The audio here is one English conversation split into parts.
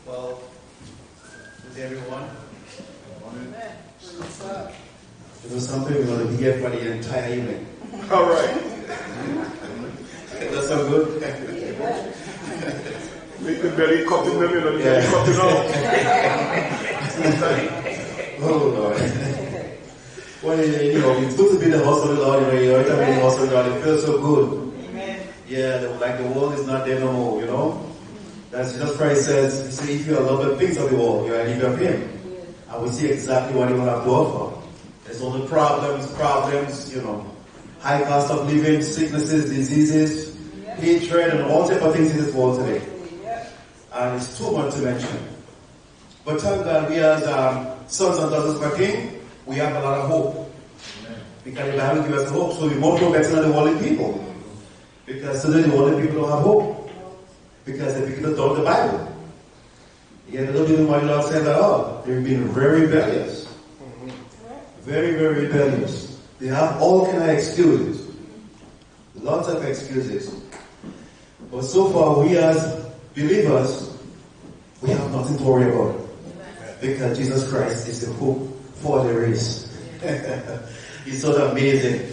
Well, is everyone? Amen. It was something we're going to be here for the entire evening. All right. That's so good. We could barely cut in the middle. Yeah. Cut it off. Oh, Lord. Well, it's good to be in the house of the Lord. You're in the house of the Lord. It feels so good. Amen. Yeah, like the world is not there no more, That's Jesus Christ says, if you are loving things of the world, you are leaving of Him. And we see exactly what He will have to offer. There's all the problems, high cost of living, sicknesses, diseases, hatred, and all type of things in this world today. And it's too much to mention. But thank God we as sons and daughters of a King, we have a lot of hope. Because the Bible gives us hope, so we won't go better than the worldly people. Because today the worldly people don't have hope. Because the people don't the Bible. Yeah, they don't even what the Lord said at all. They've been very rebellious. Very, very rebellious. They have all kind of excuses. Lots of excuses. But so far, we as believers, we have nothing to worry about. Because Jesus Christ is the hope for the race. He's so amazing.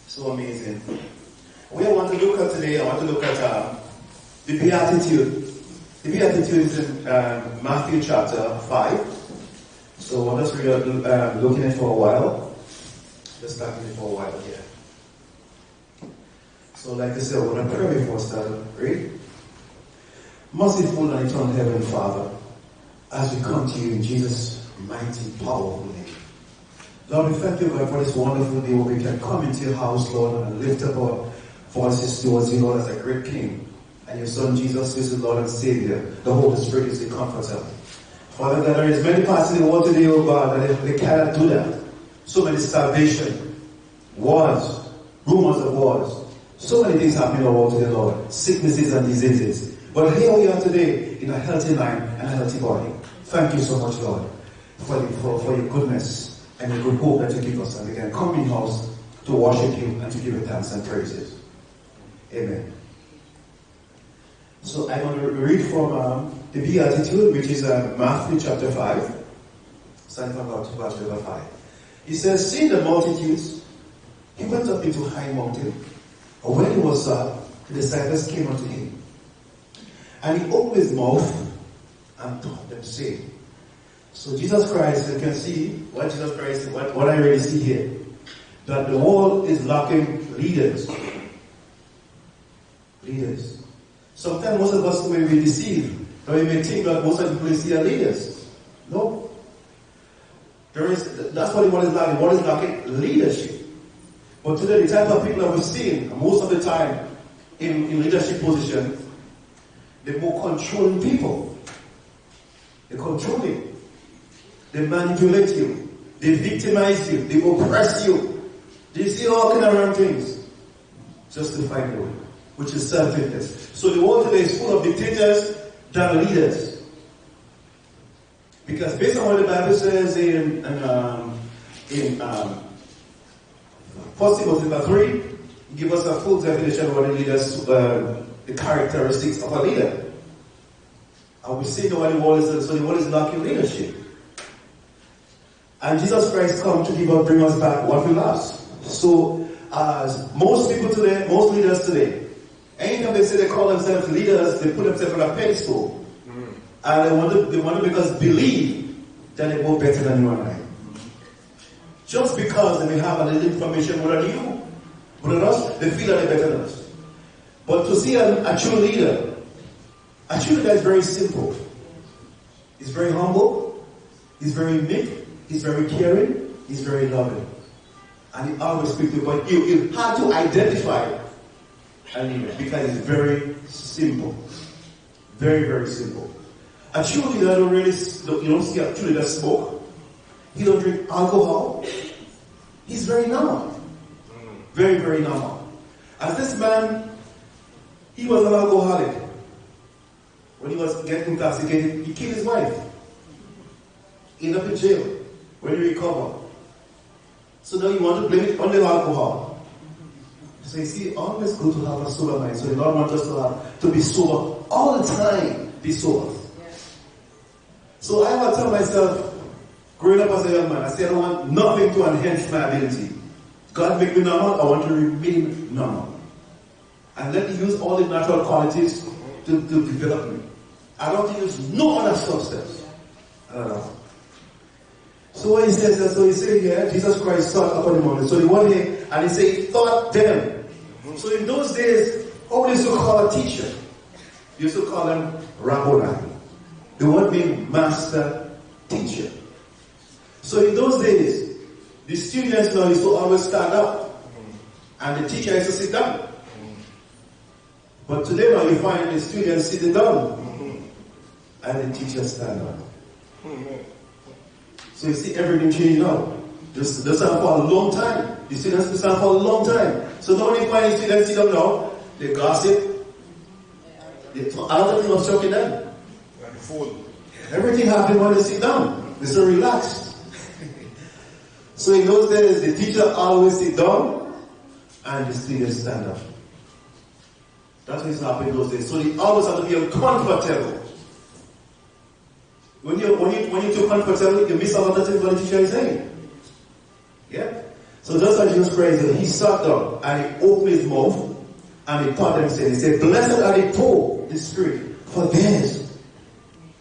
So amazing. We want to look at today, I want to look at the Beatitude. The Beatitude is in Matthew chapter 5. So I want us to looking at it for a while. Just looking at it for a while here. So like I said, I want to pray before I start. Read. Merciful and eternal Heavenly Father, as we come to you in Jesus' mighty, powerful name. Lord, we thank you, God, for this wonderful day where we can come into your house, Lord, and lift up our voices towards you, Lord, as a great King. And your Son, Jesus, is the Lord and Savior. The Holy Spirit is the Comforter. Father God, there is many parts in the world today, oh God, that they cannot do that. So many starvation, wars, rumors of wars. So many things happening in the world today, Lord. Sicknesses and diseases. But here we are today in a healthy mind and a healthy body. Thank you so much, Lord, for your goodness and your good hope that you give us. And we can come in house to worship you and to give you thanks and praises. Amen. So I'm going to read from the Beatitude, which is Matthew chapter 5, starting from about verse 5. He says, seeing the multitudes, he went up into a high mountain. And when he was the disciples came unto him. And he opened his mouth and taught them, saying. So Jesus Christ, you can see what Jesus Christ, what I really see here. That the world is lacking leaders. Leaders. Sometimes most of us may be deceived. And we may think that most of the people see are leaders. No. That's what the world is lacking. The world is lacking leadership. But today, the type of people that we're seeing, most of the time, in leadership position, they're more controlling people. They control you. They manipulate you. They victimize you. They oppress you. They see all kind of wrong things. Just to find a way, which is self-interest. So the world today is full of dictators than leaders. Because based on what the Bible says in 1 Timothy 3, give us a full definition of what the leaders, the characteristics of a leader. And we see what the world is, so the world is lacking leadership. And Jesus Christ come to bring us back what we lost. So, as most people today, most leaders today, anytime they say they call themselves leaders, they put themselves on a pedestal. And they want to make us believe that they know better than you and I. Just because they may have a little information more than you, more than us, they feel that they're better than us. But to see a true leader is very simple. He's very humble, he's very meek, he's very caring, he's very loving. And he always speaks to you, but you have to identify a leader because it's very simple. Very, very simple. A true leader you don't see a true leader smoke. He don't drink alcohol. He's very normal. Very, very normal. As this man, he was an alcoholic. When he was getting intoxicated, he killed his wife. He ended up in jail. When he recovered. So now you want to blame it on the alcohol. So you see, always good to have a sober mind. So the Lord wants us to be sober all the time. Be sober. So I would tell myself, growing up as a young man, I said I don't want nothing to enhance my ability. God make me normal, I want to remain normal. And let me use all the natural qualities to develop me. I don't think there's no other substance. I don't know. So what he says, so he said here, Jesus Christ thought upon the moment. So he went here and he said, he thought them. So in those days, how they used to call a teacher? They used to call them Rabboni. The word means master, teacher. So in those days, the students now used to always stand up. And the teacher used to sit down. But today now you find the students sitting down. And the teacher stand up. So you see everything change now. They stand for a long time. The students stand for a long time. So now when you find the students sit down now, they gossip. A lot of things are shocking them. Everything happens when they sit down. They're so relaxed. So in those days, the teacher always sit down and the students stand up. That's what is happening in those days. So they always have to be uncomfortable. When you're too comfortable, you miss out on the things what the teacher is saying. Yeah? So just like Jesus Christ, he sat down and he opened his mouth and he taught them, he said, blessed are the poor in spirit, for theirs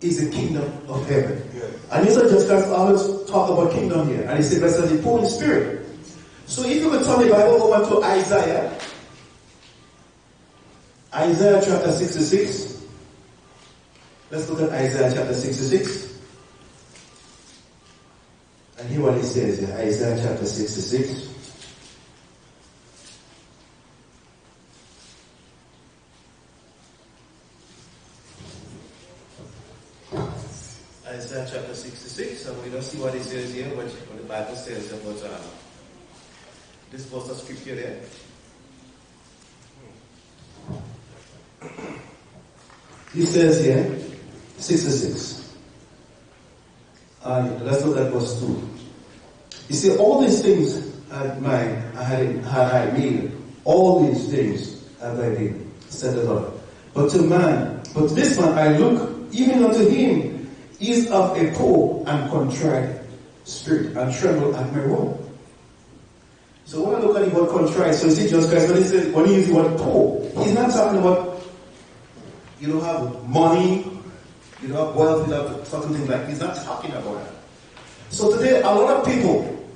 is the kingdom of heaven. Yeah. And Jesus just always talk about kingdom here. And he said, blessed are the poor in spirit. So if you could turn the Bible over to Isaiah chapter 66. Let's look at Isaiah chapter 66. And hear what he says here. Isaiah chapter 66. Isaiah chapter 66. And we don't see what he says here, what the Bible says about this verse of scripture there. He says here, 66. Let's look at verse 2. He said, all these things had I made. All these things have I made, said the Lord. But this man I look, even unto him, is of a poor and contrite spirit, and tremble at my word. So when I look at the word contrite, so you see Jesus Christ, when he uses the word poor, he's not talking about you don't have money, you don't have wealth, you don't have certain things like that. He's not talking about that. So today, a lot of people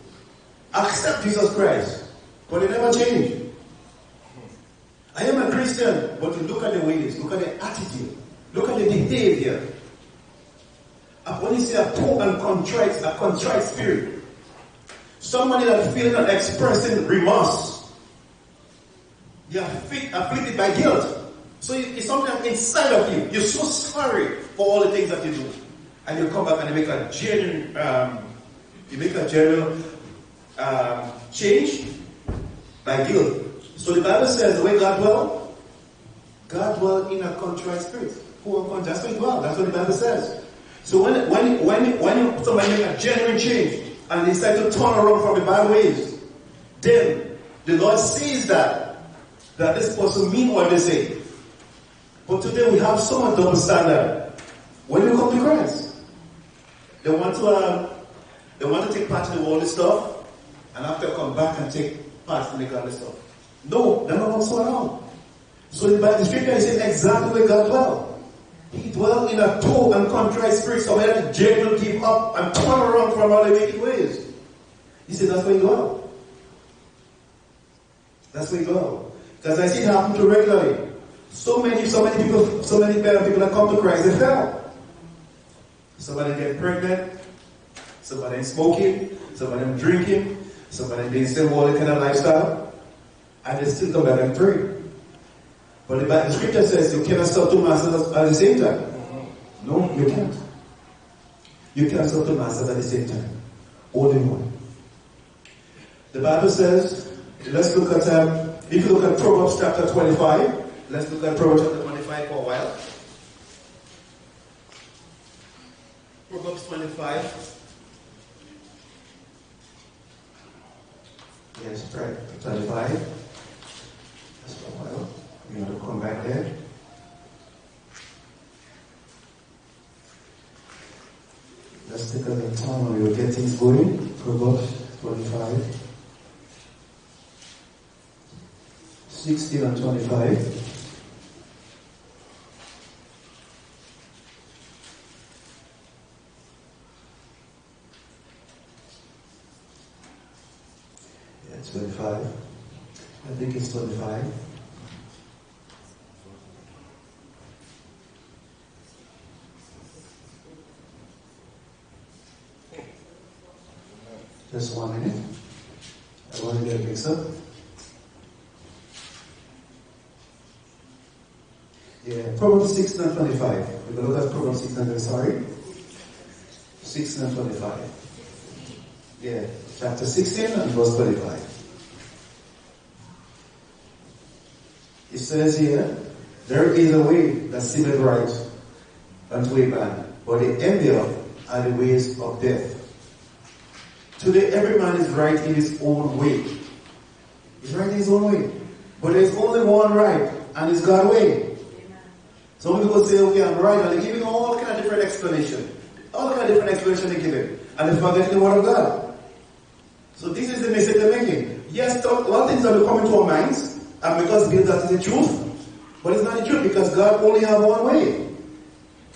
accept Jesus Christ, but they never change. I am a Christian, but you look at the ways, look at the attitude, look at the behavior. And when you say a poor and contrite spirit, somebody that feels and expressing remorse, they are afflicted by guilt. So it's something inside of you. You're so sorry for all the things that you do. And you come back and you make a genuine change by guilt. So the Bible says the way God dwells in a contrite spirit. That's what dwell. That's what the Bible says. So when somebody make a genuine change and they decide to turn around from the bad ways, then the Lord sees that this person mean what they say. But today we have so much double standard. When you come to Christ, they want to take part in the worldly stuff, and after come back and take part in the godly stuff. No, they're not also around. So the scripture is saying exactly where God dwells. He dwells in a poor and contrite spirit, so we have to genuinely give up and turn around from all the wicked ways. He said that's where he dwells. That's where he dwells. Because I see it happen to regularly. So many people that come to Christ, they fell. Somebody get pregnant, somebody smoking, somebody drinking, somebody doing same all kind of lifestyle, and they still come back and pray. But the scripture says you cannot serve two masters at the same time. No, you can't. You can't serve two masters at the same time. Only one. The Bible says, let's look at, if you look at Proverbs chapter 25, let's look at Proverbs chapter 25 for a while. Proverbs 25. Yes, right. 25. Just for a while. You want to come back there. Let's take a look at time when we will get things going. Proverbs 25. 16 and 25. Yeah, 25. I think it's 25. Just 1 minute. I want to get mixed up. Yeah, Proverbs 16 and 25. We're going to look at Proverbs 16 and 16 and 25. Yeah, chapter 16 and verse 25. It says here, there is a way that seemeth right unto a man, but the end thereof are the ways of death. Today every man is right in his own way. He's right in his own way. But there's only one right, and it's God's way. Some people say, okay, I'm right, and they give you all kind of different explanation. All kind of different explanation they give it. And they forget the word of God. So this is the mistake they're making. Yes, a lot of things are coming to our minds, and because that is the truth. But it's not the truth, because God only has one way.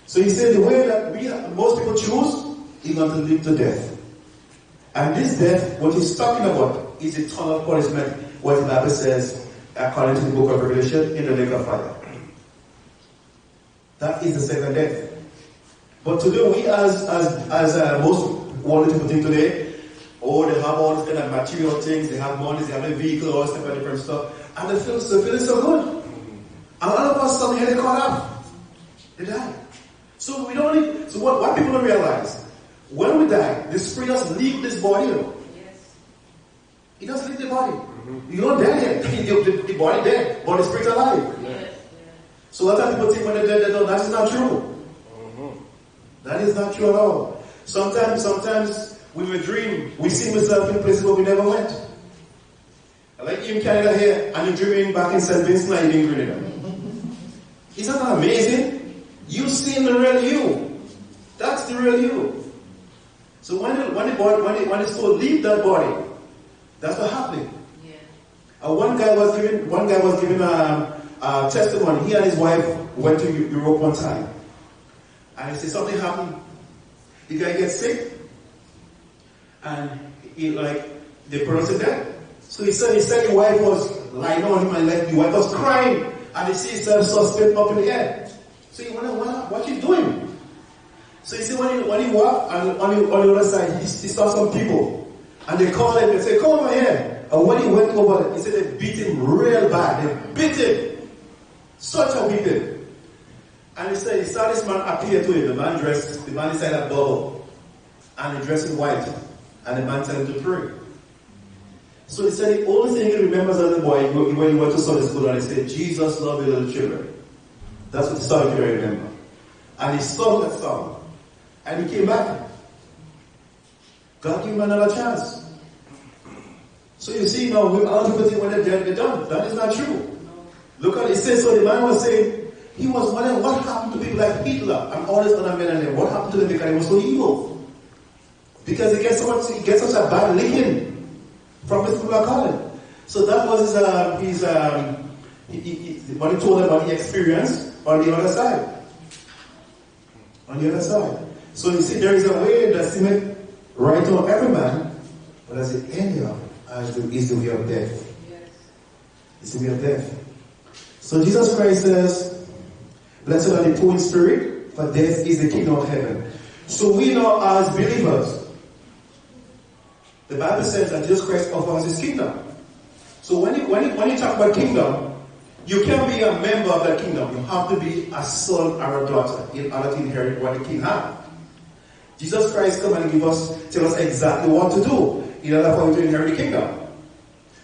So he said the way that most people choose is going to lead to death. And this death, what he's talking about, is eternal punishment, what the Bible says, according to the book of Revelation, in the lake of fire. That is the second death. But today, we as most worldly people think today, they have all this kind of material things, they have money, they have a vehicle, all this type of different stuff, and they feel so good. And all of us suddenly they caught up. They die. So we don't need, so what people don't realize, when we die, the spirit does leave this body. Yes. It does leave the body. Mm-hmm. You don't die yet. The body dead, but the spirit's alive. Yes. So a lot of people think when they're dead, that is not true. Mm-hmm. That is not true at all. Sometimes when we dream, we see ourselves in places where we never went. Like you in Canada here, and you're dreaming back in St. Vincent and in Grenada. Isn't that amazing? You've seen the real you. That's the real you. So when the soul leaves that body, that's what happening. Yeah. One guy was giving a testimony. He and his wife went to Europe one time, and he said something happened. The guy gets sick, and they pronounced it dead. So he said the wife was lying on him, and the wife was crying, and he sees himself suspect up in the air. So he wondered, what you doing? So you see, when he walked, and on the other side, he saw some people. And they called him and said, come over here. And when he went over, he said they beat him real bad. They beat him. Such a beating. And he said, he saw this man appear to him. The man inside a bubble. And he dressed in white. And the man told him to pray. So he said the only thing he remembers as a boy, when he went to Sunday school, and he said, Jesus loved the little children. That's what the song he remember. And he sung that song. And he came back. God gave him another chance. So you see now, a lot of people think when they're dead, they're done. That is not true. Look at it. It says, so the man was saying, he was wondering what happened to people like Hitler and all these other men and them. What happened to them because they were so evil? Because he gets such a bad licking from his people are calling. So that was his what he told them what he experienced on the other side. On the other side. So you see, there is a way that seemeth right on every man, but as the end of is the way of death. Yes. It's the way of death. So Jesus Christ says, blessed are the poor in spirit, for death is the kingdom of heaven. So we know as believers, the Bible says that Jesus Christ offers his kingdom. So when you talk about kingdom, you can't be a member of that kingdom. You have to be a son or a daughter in order to inherit what the king has. Jesus Christ come and tell us exactly what to do in order for you to inherit the kingdom.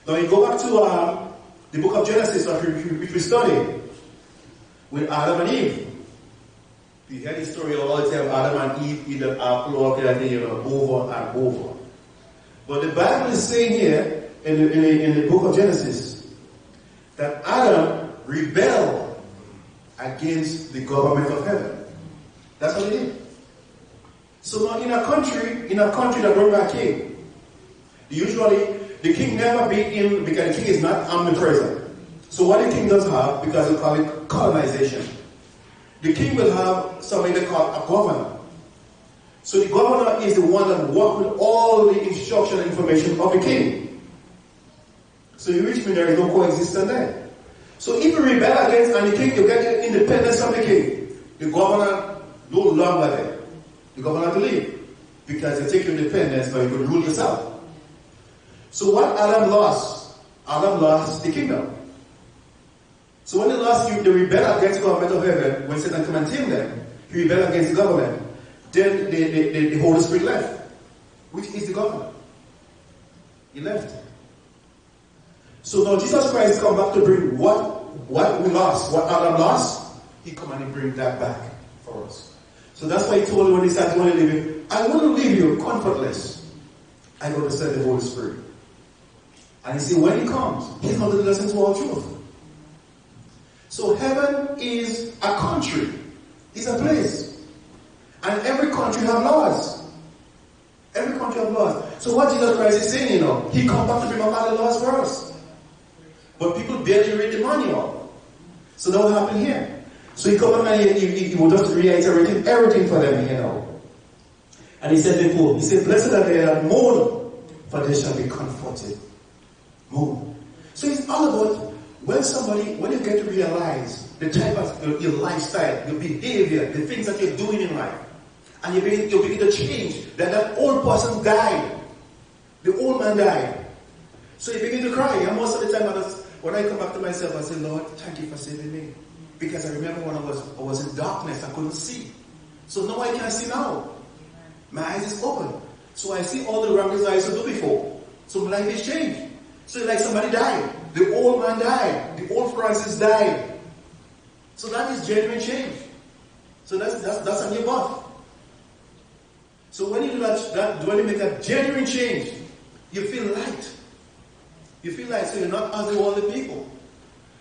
Now you go back to the book of Genesis, which we studied with Adam and Eve. We heard the story all the time. Adam and Eve eat an apple over and over. But the Bible is saying here in the book of Genesis that Adam rebelled against the government of heaven. That's what he did. So now in a country that run by a king, usually the king never beat him because the king is not omnipresent. So what the king does have, because we call it colonization, the king will have somebody they call a governor. So the governor is the one that works with all the instruction and information of the king. So you reach me, there is no coexistence there. So if you rebel against the king, you get your independence from the king. The governor no longer there. The governor to leave. Because you take your independence, but you can rule yourself. So what Adam lost the kingdom. So when they lost you, they rebel against the government of heaven. When Satan come and tame them, he rebelled against the government. Then the Holy Spirit left. Which is the governor. He left. So now Jesus Christ come back to bring what we lost, what Adam lost, he come and he bring that back for us. So that's why he told you when he started to leave you, I want to leave you comfortless. I'm going to send the Holy Spirit. And he said, when he comes, he's going to lead us into all truth. So heaven is a country. It's a place. And every country have laws. Every country have laws. So what Jesus Christ is saying, he come back to bring about the laws for us. But people barely read the manual. So that will happen here. So he come and he will just reiterate everything for them, And he said before, he said, blessed are they that mourn, for they shall be comforted. Mourn. So it's all about when you get to realize the type of your lifestyle, your behavior, the things that you're doing in life, and you begin to change, that old person died. The old man died. So you begin to cry. And most of the time, when I come back to myself, I say, Lord, thank you for saving me. Because I remember when I was in darkness, I couldn't see. So now I can see now. My eyes is open. So I see all the wrongs I used to do before. So my life is changed. So it's like somebody died. The old man died. The old Francis died. So that is genuine change. So that's a new birth. So when you do that, when you make a genuine change, you feel light. You feel light, so you're not ugly all the people.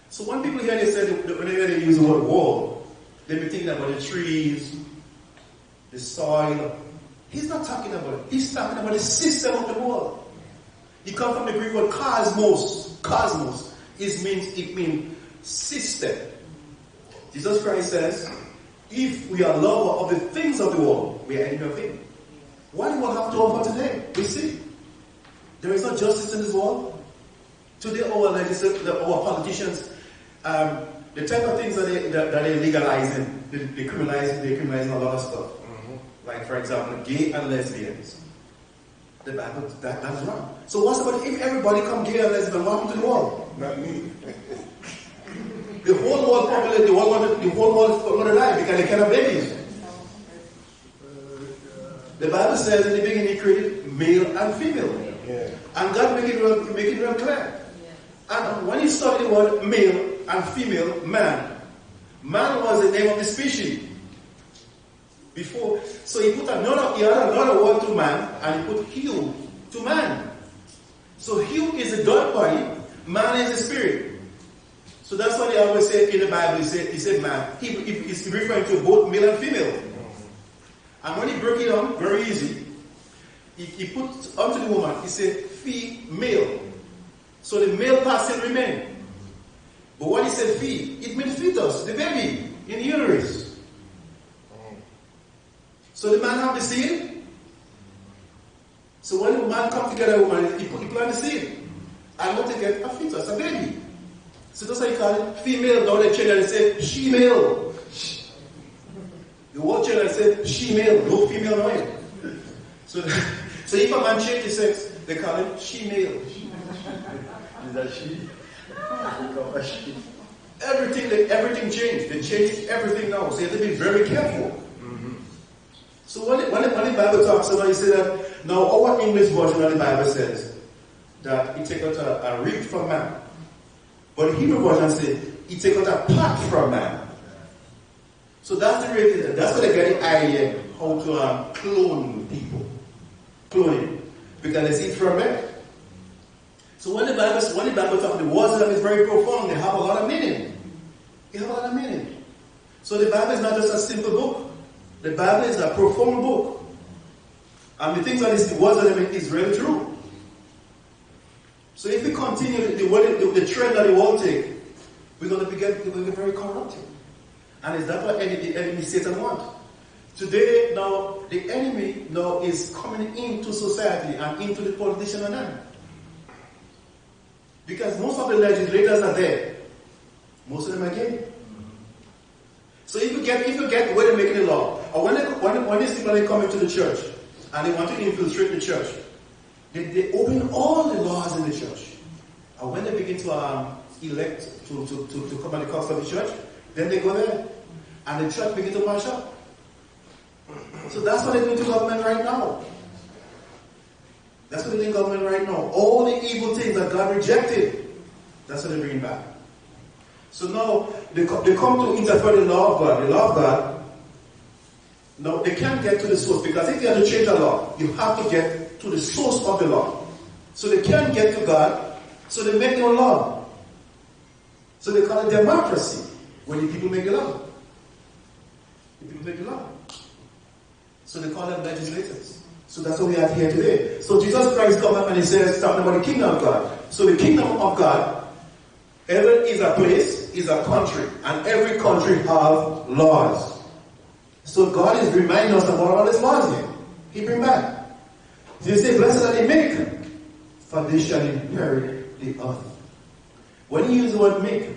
So when people hear they use the word wall, they be thinking about the trees, the soil. He's not talking about it. He's talking about the system of the world. It comes from the Greek word cosmos. Cosmos. It means system. Jesus Christ says, if we are lover of the things of the world, we are enemy of him. What do we have to offer today? We see. There is no justice in this world. Today, our politicians, the type of things that they're legalizing, they're criminalizing a lot of stuff. Mm-hmm. Like, for example, gay and lesbians. The Bible, that's wrong. So what's about if everybody come gay and lesbian? What happened to the world? Not me. The whole world population, the whole world is going to die because they cannot have babies. The Bible says in the beginning, he created male and female. Yeah. And God make it real clear. And when you study the word male and female, man was the name of the species. Before, so he had another word to man, and he put hue to man. So hue is the God body, man is the spirit. So that's why they always say in the Bible, he said man. He's referring to both male and female. And when he broke it down, very easy, he put unto the woman, he said female. So the male part still remain. But when he said it means fetus, the baby in the uterus. So the man have the seed. So when the man come together with a woman, he plant the seed. And want to get a fetus, a baby. So that's how you call it female. Now the children say she-male. The whole children say she-male, no female no way. So if a man change his sex, they call it she-male. Is that she? Everything changed. They changed everything now. So you have to be very careful. Mm-hmm. So when the Bible talks about, he said that now our English version of the Bible says that he take out a rib from man. But the Hebrew version says he take out a part from man. So that's what they get the idea how to clone people. Cloning. Because they see it from man. So when the Bible talks, the words of them is very profound. They have a lot of meaning. So the Bible is not just a simple book. The Bible is a profound book. And the things that the words of them is really true. So if we continue the trend that the world take, we're going to get very corrupted. And is that what the enemy Satan wants? Today, now, the enemy now is coming into society and into the politician and them. Because most of the legislators are there. Most of them are gay. So if you get where they're making the law, or when these people are coming to the church and they want to infiltrate the church, they open all the laws in the church. And when they begin to elect to come at the cost of the church, then they go there. And the church begins to march up. So that's what they're doing to government right now. That's what they're doing to government right now. All the evil things that God rejected, that's what they bring back. So now, they come to interfere the law of God. The law of God, now they can't get to the source, because if they have to change the law, you have to get to the source of the law. So they can't get to God, so they make their own law. So they call it democracy, when the people make the law. The people make the law. So they call them legislators. So that's what we have here today. So Jesus Christ comes up and he says, talking about the kingdom of God. So the kingdom of God, heaven is a place, is a country, and every country have laws. So God is reminding us about all his laws here. He bring back. So you say, blessed are the meek, for they shall inherit the earth. When you use the word meek,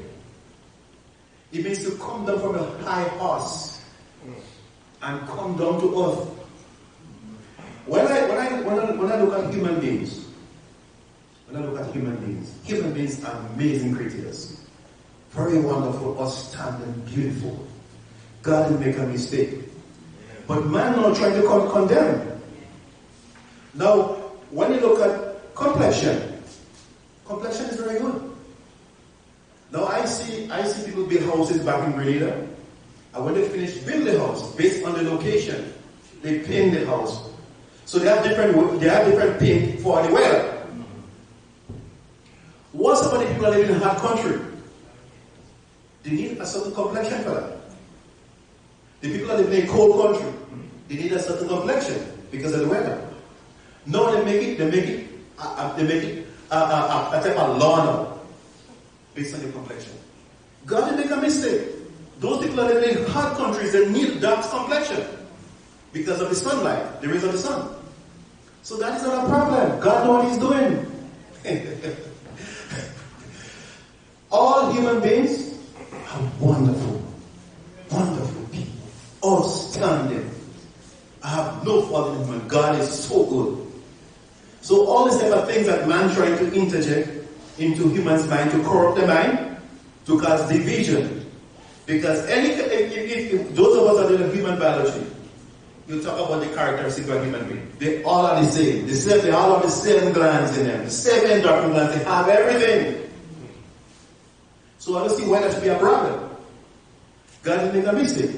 it means to come down from a high horse and come down to earth. When I look at human beings, human beings are amazing creatures. Very wonderful, outstanding, beautiful. God didn't make a mistake. But man now trying to condemn. Now, when you look at complexion is very good. Now I see people build houses back in Grenada, and when they finish building the house, based on the location, they paint the house. So they have different paint for the weather. What some of the people that live in a hot country? They need a certain complexion for that. The people that live in a cold country, they need a certain complexion because of the weather. No, they make it a type of lawn based on the complexion. God didn't make a mistake. Those people that live in hot countries, they need dark complexion because of the sunlight, the rays of the sun. So that is not a problem. God knows what He's doing. All human beings are wonderful, wonderful people, outstanding. I have no fault in human. God is so good. So all these type of things that man trying to interject into human's mind to corrupt the mind, to cause division. Because if those of us that do human biology, you talk about the characteristics of human being. They all are the same. They all have the same glands in them. The same endocrine glands. They have everything. So I don't see why that should be a problem. God didn't make a mistake.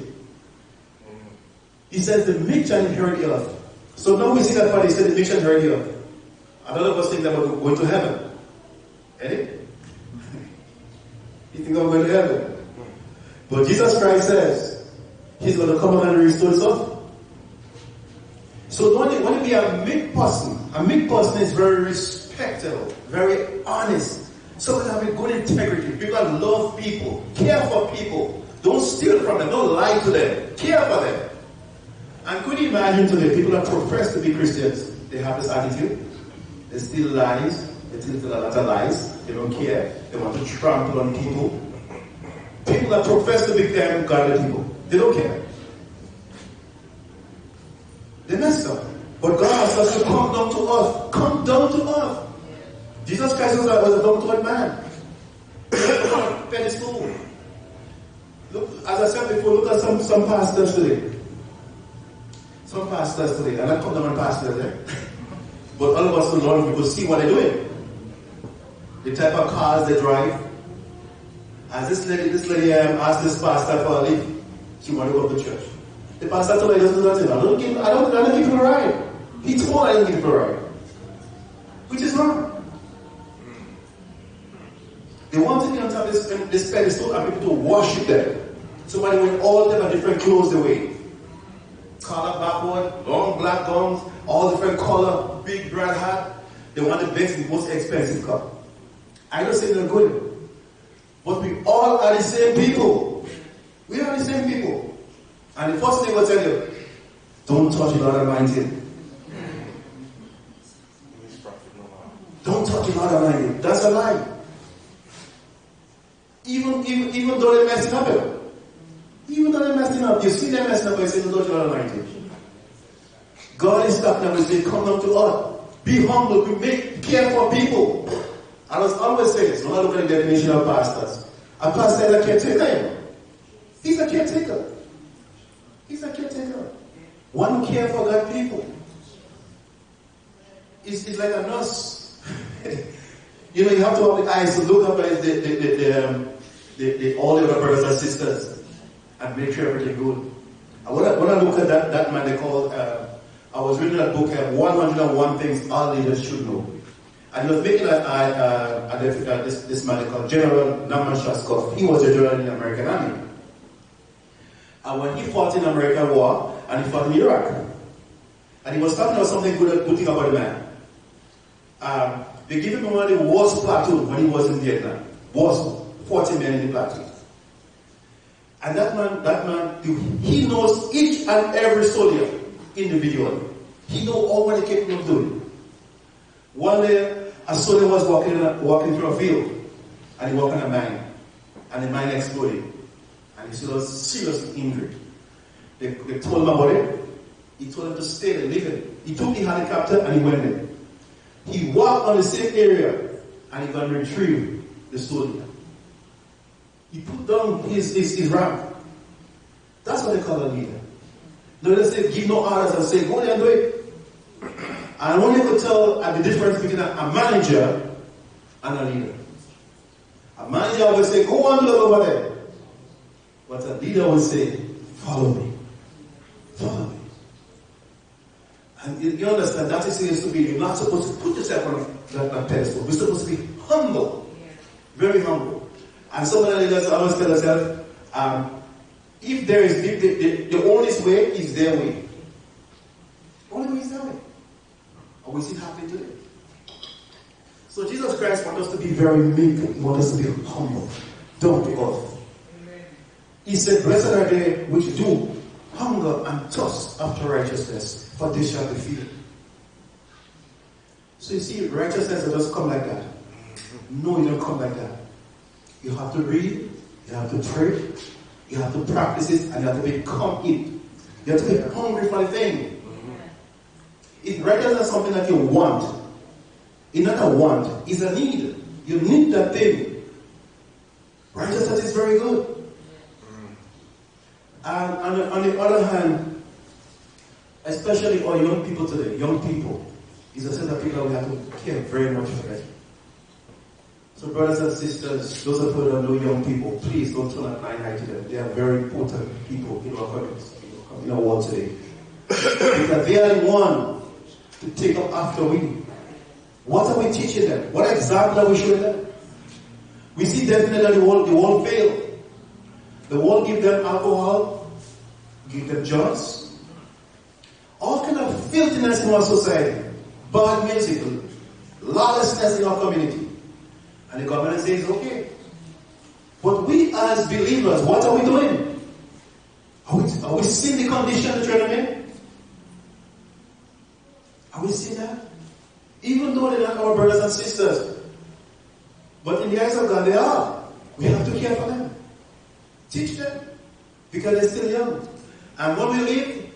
He says the meek shall inherit the earth. So now we see that part. He said the meek shall inherit the earth. A lot of us think about going to heaven. Any? You think I'm going to heaven? But Jesus Christ says He's going to come and restore His earth. So when you be a meek person is very respectable, very honest. Someone have a good integrity. People that love people, care for people. Don't steal from them, don't lie to them, care for them. And could you imagine today, people that profess to be Christians, they have this attitude. They steal lies, they tell a lot of lies, they don't care, they want to trample on people. People that profess to be godly people, they don't care. They messed up. But God has us to come down to earth. Come down to earth. Jesus Christ was a down-to-earth man. Pedestal. Look, as I said before, look at some pastors today. Some pastors today. I'm not calling them pastors there. But all of us, the Lord, people see what they're doing. The type of cars they drive. As this lady asked this pastor for a lift, she wanted to go to church. The pastor told her, he doesn't do that. I don't give him a ride. He told her I didn't give him a ride. Which is wrong. They want to be on top of this pedestal and people to worship them. Somebody with all them different clothes they wear. Collar backward, long black gowns, all different color, big brand hat. They want the best, most expensive car. I don't say they're good. But we all are the same people. We are the same people. And the first thing I will tell you, don't touch the Lord Almighty. Don't touch the Lord Almighty. That's a lie. Even though they're messing up, even though they're messing up, you see them messing up, you say, don't touch the Lord Almighty. God is talking about, say, come down to us. Be humble. Care for people. I was always saying this, when I look at the definition of pastors. A pastor is a caretaker. He's a caretaker. He's a caretaker. One who cares for God's people. It's like a nurse. You know, you have to have the eyes to look up at all the other brothers and sisters and make sure everything good. And when I look at that man, they called, I was reading that book, 101 Things All Leaders Should Know. And he was making this man called General Norman Schwarzkopf. He was a general in the American Army. And when he fought in the American War, and he fought in Iraq, and he was talking about something good thing about the man. They gave him one of the worst platoon when he was in Vietnam. Worst, 40 men in the platoon. And that man, he knows each and every soldier individually. He knows all what they're capable of doing. One day, a soldier was walking through a field, and he walked on a mine, and the mine exploded, and he was seriously injured. They told him about it. He told him to stay there, leave it. He took the helicopter and he went in. He walked on the same area, and he got retrieve the soldier. He put down his rank. That's what they call a leader. No, they say give no orders and say go there and do it. And I want you to tell the difference between a manager and a leader. A manager will say, go on, look over there. But a leader will say, follow me. Follow me. And you understand, that is supposed to be, you're not supposed to put yourself on that pedestal. We're supposed to be humble. Very humble. And some of the leaders always tell themselves, if there is, the only way is their way. The only way is their way. And we see it happening today. So Jesus Christ wants us to be very meek. He wants us to be humble. Don't be off. He said, blessed are they which do hunger and thirst after righteousness, for they shall be filled. So you see, righteousness doesn't just come like that. No, it don't come like that. You have to read, you have to pray, you have to practice it, and you have to become it. You have to be hungry for the thing. If righteousness is something that you want, it's not a want, it's a need. You need that thing. Righteousness is very good. And on the other hand, especially our young people today, young people, is a set of people we have to care very much for them. So brothers and sisters, those of you who don't know young people, please don't turn a blind eye to them. They are very important people in our countries, in our world today. Because they are the one to take up after we. What are we teaching them? What example are we showing them? We see definitely the world fail. The world give them alcohol, give them drugs, all kind of filthiness in our society, bad music, lawlessness in our community. And the government says, okay. But we as believers, what are we doing? Are we seeing the condition that you're in? Are we seeing that? Even though they're not our brothers and sisters. But in the eyes of God, they are. We have to care for them. Teach them. Because they're still young. And when we leave,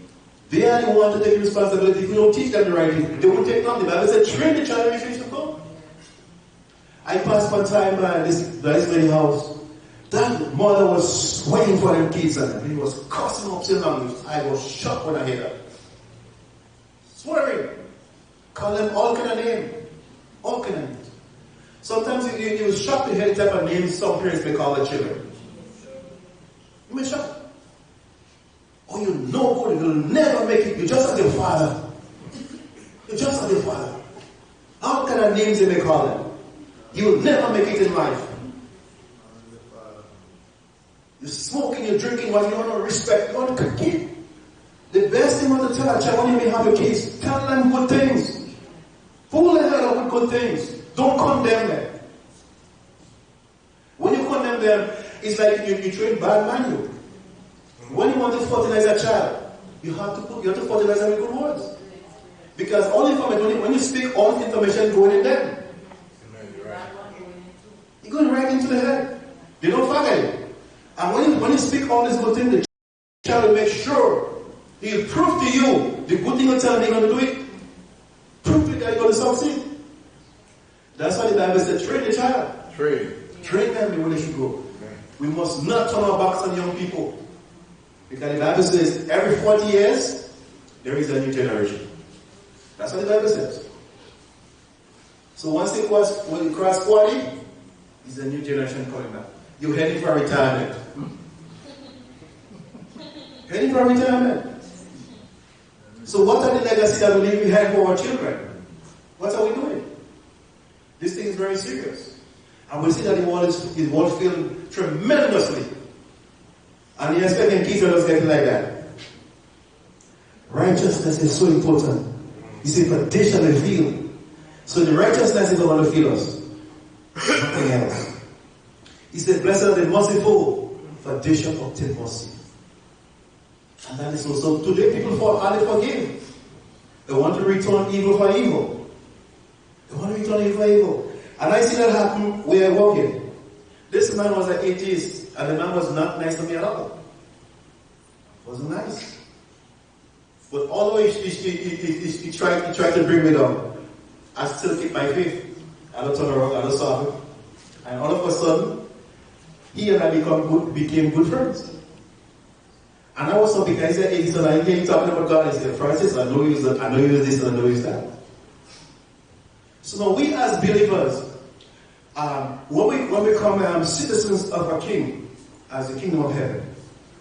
they are the ones to take responsibility. If we don't teach them the right thing, they won't take nothing. The Bible said, train the child when he to come. I passed one time by this lady's house. That mother was sweating for them kids and he was cussing up till long. I was shocked when I heard that. Swearing. Call them all kind of names. All kind of names. Sometimes you was shocked to hear the type of names some parents may call their children. You may shocked. Oh, you're no good. You'll never make it. You're just like your father. You're just like your father. All kind of names they may call them. You will never make it in life. You're smoking, you're drinking, what you want to respect, you want to compete. The best thing you want to tell a child when you may have a kids, tell them good things. Fool the hell up with good things. Don't condemn them. When you condemn them, it's like you train bad manual. When you want to fertilize a child, you have to fertilize them with good words. Because all information, when you speak, all information going in them. You're going right into the head. They don't forget it. And when you speak all this good thing, the child will make sure he'll prove to you the good thing you tell him, they're going to do it. Prove to you that you're going to succeed. That's why the Bible said, train the child. Train them the way they should go. We must not turn our backs on young people. Because the Bible says, every 40 years, there is a new generation. That's what the Bible says. So once you cross 40, there's a new generation coming back. You're heading for retirement. Heading for retirement. So what are the legacies that we leave behind for our children? What are we doing? This thing is very serious. And we see that the world is failing tremendously. And you're expecting kids are just getting like that. Righteousness is so important. You see, for they shall be feel. So the righteousness is going to feel us. Nothing else. He said, blessed are the merciful, for they shall obtain mercy. And that is also, today people hardly forgive. They want to return evil for evil. They want to return evil for evil. And I see that happen where I work in. This man was an atheist, and the man was not nice to me at all. Wasn't nice. But although he tried to bring me down, I still keep my faith. I don't turn around, I don't solve it. And all of a sudden, he and I became good friends. And I was so big, I said, hey, son, I hear you talking about God. He said, Francis, I know you use this, and I know you use that. So now we as believers, when we come citizens of a king, as the kingdom of heaven,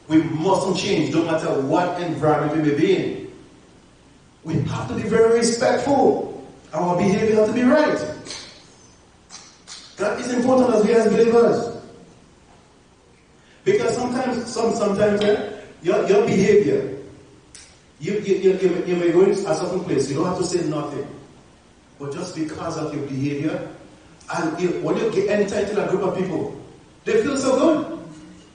we mustn't change no matter what environment we may be in. We have to be very respectful. Our behavior has to be right. That is important as we as believers. Because sometimes your behavior, you may go into a certain place, you don't have to say nothing. But just because of your behavior, and when you get entered into a group of people, they feel so good.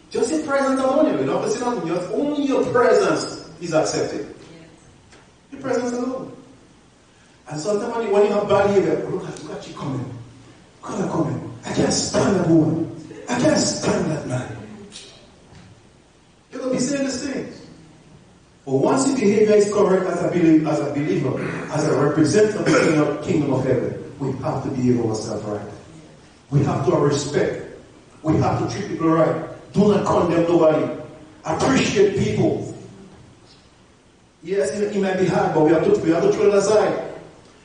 Just your presence alone, you don't have to say nothing. Only your presence is accepted. Your presence alone. And sometimes when you have bad behavior, look at you coming. Look at her coming. I can't stand that woman. I can't stand that man. You're going to be saying these things. But once your behavior is correct as a believer, as a representative of the kingdom of heaven, we have to behave ourselves right. We have to respect. We have to treat people right. Do not condemn nobody. Appreciate people. Yes, it might be hard, but we have to throw it aside.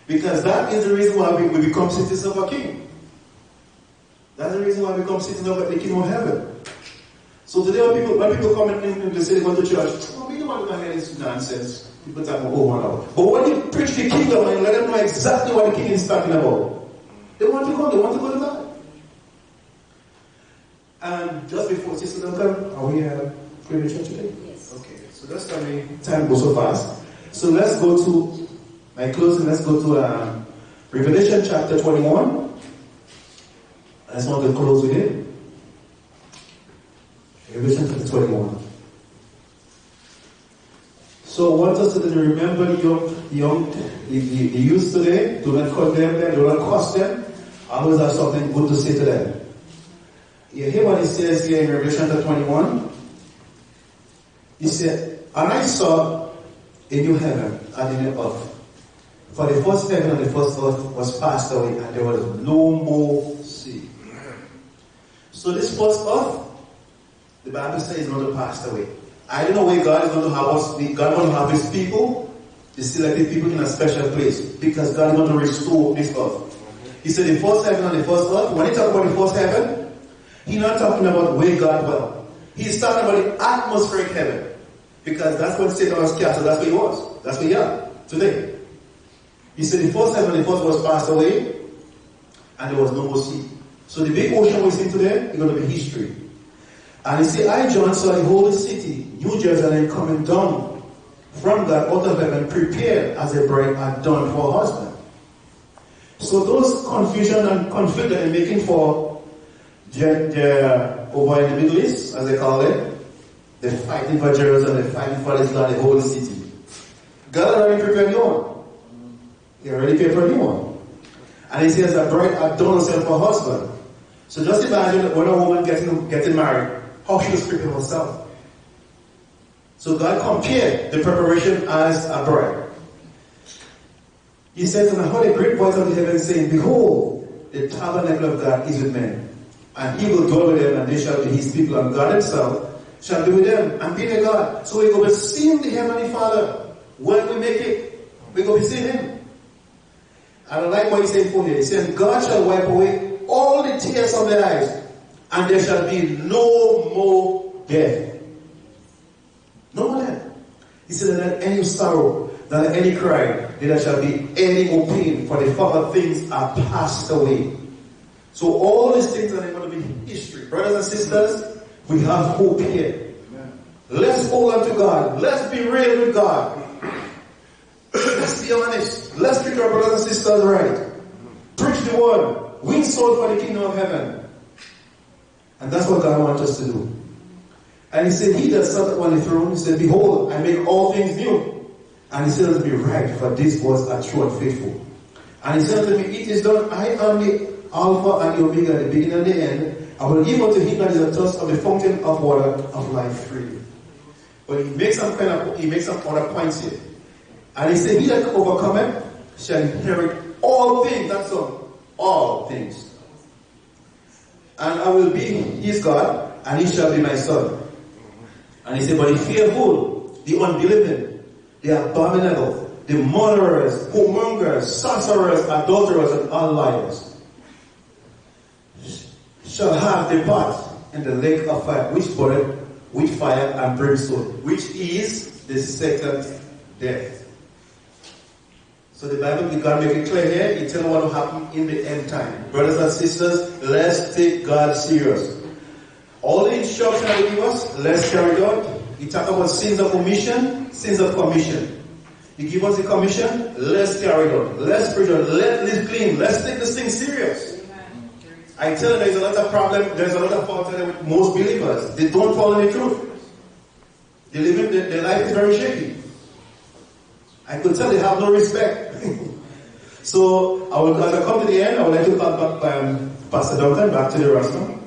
Because that is the reason why we become citizens of a king. That's the reason why we become citizens of the kingdom of heaven. So today when people come and they say they go to church, we don't want to hear this nonsense. People talk about but when you preach the kingdom and let them know exactly what the king is talking about, they want to go to God. And just before Sister Duncan, are we praying the church today? Yes. Okay, so that's time goes so fast. So let's go to my closing. Let's go to Revelation chapter 21. I just want to close with it. Revelation chapter 21. So I want us to remember the youth today. Do not condemn them, do not curse them. Always have something good to say to them. You hear what he says here in Revelation chapter 21? He said, and I saw a new heaven and a new earth. For the first heaven and the first earth was passed away, and there was no more sea. So this first earth, the Bible says, is going to pass away. I don't know where God is going to have us. God is going to have His people, the selected people, in a special place, because God is going to restore this earth. He said the first heaven and the first earth. When he talk about the first heaven, he's not talking about where God dwells. He's talking about the atmospheric heaven. Because that's when Satan was cast, so that's where he was. That's where we are today. He said the first heaven and the first was passed away, and there was no more sea. So the big ocean we see today is going to be history. And he said, I, John, saw the holy city, New Jerusalem, coming down from God out of heaven, prepared as a bride adorned for her husband. So those confusion and conflict that they're making for over in the Middle East, as they call it, they're fighting for Jerusalem, they're fighting for this land, the holy city. God already prepared a new one. He already paid for a new one. And he says that bride adorns herself for her husband. So just imagine when a woman getting married, how she was preparing herself. So God compared the preparation as a bride. He says, and I heard a great voice of the heaven saying, behold, the tabernacle of God is with men, and he will dwell with them, and they shall be his people, and God himself shall be with them, and be their God. So we're going to see the Heavenly Father when we make it. We're going to see him. And I like what he said for here. He said, God shall wipe away all the tears from their eyes, and there shall be no more death. No more death. He said, that any sorrow, that any cry, there shall be any more pain, for the former things are passed away. So all these things are going to be history. Brothers and sisters, we have hope here. Amen. Let's hold on to God. Let's be real with God. Let's be honest. Let's treat our brothers and sisters right. Preach the word. Win souls for the kingdom of heaven. And that's what God wants us to do. And he said, he that sat upon the throne, he said, behold, I make all things new. And he said unto me, right, for this was a true and faithful. And he said unto me, it is done. I am the Alpha and the Omega, the beginning and the end. I will give unto him that is a thirst of the fountain of water of life freely. But he makes some other points here. And he said, he that overcometh shall inherit all things. That's all things. And I will be his God, and he shall be my son. And he said, but the fearful, the unbelieving, the abominable, the murderers, whoremongers, sorcerers, adulterers, and all liars shall have their part in the lake of fire, which burneth with fire and brimstone, which is the second death. So the Bible, God make it clear here, it tells what will happen in the end time. Brothers and sisters, let's take God serious. All the instructions that he give us, let's carry it out. He talk about sins of omission, sins of commission. He give us the commission, let's carry it out. Let's preach it, let's live clean, let's take this thing serious. I tell you, there's a lot of problem, there's a lot of fault with most believers. They don't follow the truth. They live in, their life is very shaky. I could tell they have no respect. So, as I come to the end, I would like to call back Pastor Duncan back to the restaurant.